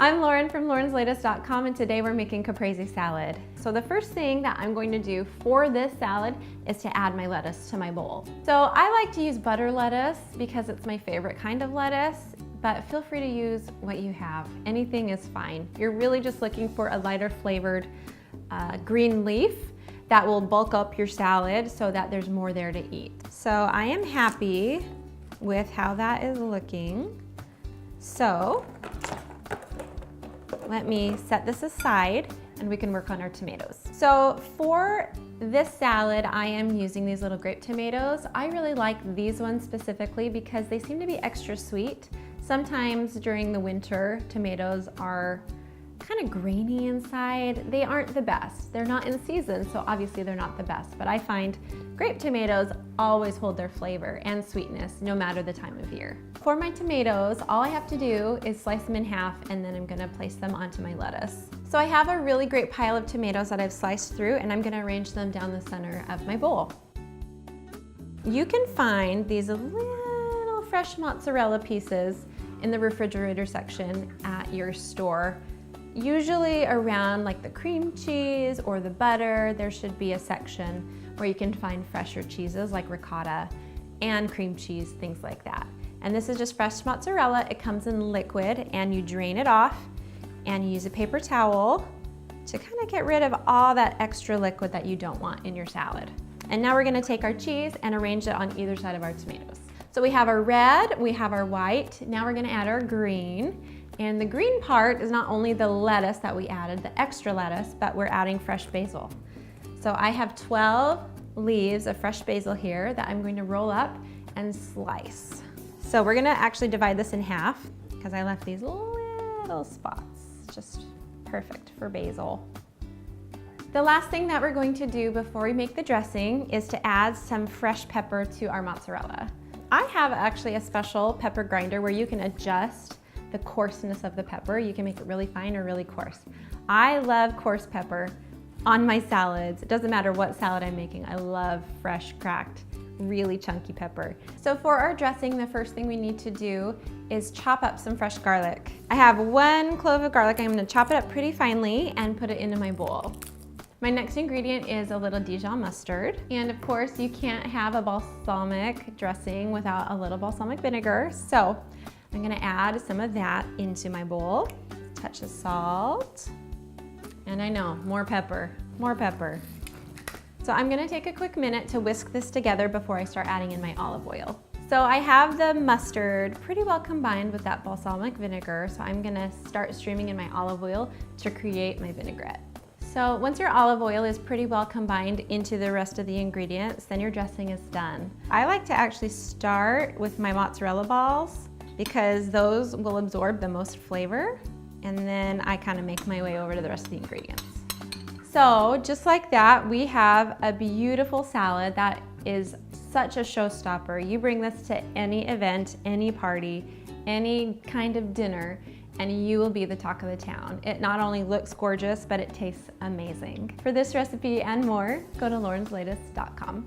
I'm Lauren from laurenslatest.com, and today we're making caprese salad. So the first thing that I'm going to do for this salad is to add my lettuce to my bowl. So I like to use butter lettuce because it's my favorite kind of lettuce, but feel free to use what you have. Anything is fine. You're really just looking for a lighter flavored green leaf that will bulk up your salad so that there's more there to eat. So I am happy with how that is looking. So let me set this aside and we can work on our tomatoes. So for this salad, I am using these little grape tomatoes. I really like these ones specifically because they seem to be extra sweet. Sometimes during the winter, tomatoes are kind of grainy inside. They aren't the best. They're not in season, so obviously they're not the best, but I find grape tomatoes always hold their flavor and sweetness no matter the time of year. For my tomatoes, all I have to do is slice them in half and then I'm gonna place them onto my lettuce. So I have a really great pile of tomatoes that I've sliced through and I'm gonna arrange them down the center of my bowl. You can find these little fresh mozzarella pieces in the refrigerator section at your store. Usually around like the cream cheese or the butter, there should be a section where you can find fresher cheeses like ricotta and cream cheese, things like that. And this is just fresh mozzarella. It comes in liquid and you drain it off and you use a paper towel to kind of get rid of all that extra liquid that you don't want in your salad. And now we're gonna take our cheese and arrange it on either side of our tomatoes. So we have our red, we have our white, now we're gonna add our green. And the green part is not only the lettuce that we added, the extra lettuce, but we're adding fresh basil. So I have 12 leaves of fresh basil here that I'm going to roll up and slice. So we're gonna actually divide this in half because I left these little spots, just perfect for basil. The last thing that we're going to do before we make the dressing is to add some fresh pepper to our mozzarella. I have actually a special pepper grinder where you can adjust the coarseness of the pepper. You can make it really fine or really coarse. I love coarse pepper on my salads. It doesn't matter what salad I'm making. I love fresh, cracked, really chunky pepper. So for our dressing, the first thing we need to do is chop up some fresh garlic. I have 1 clove of garlic. I'm gonna chop it up pretty finely and put it into my bowl. My next ingredient is a little Dijon mustard. And of course, you can't have a balsamic dressing without a little balsamic vinegar. So I'm gonna add some of that into my bowl. Touch of salt. And I know, more pepper, more pepper. So I'm gonna take a quick minute to whisk this together before I start adding in my olive oil. So I have the mustard pretty well combined with that balsamic vinegar, so I'm gonna start streaming in my olive oil to create my vinaigrette. So once your olive oil is pretty well combined into the rest of the ingredients, then your dressing is done. I like to actually start with my mozzarella balls because those will absorb the most flavor, and then I kind of make my way over to the rest of the ingredients. So just like that, we have a beautiful salad that is such a showstopper. You bring this to any event, any party, any kind of dinner, and you will be the talk of the town. It not only looks gorgeous, but it tastes amazing. For this recipe and more, go to laurenslatest.com.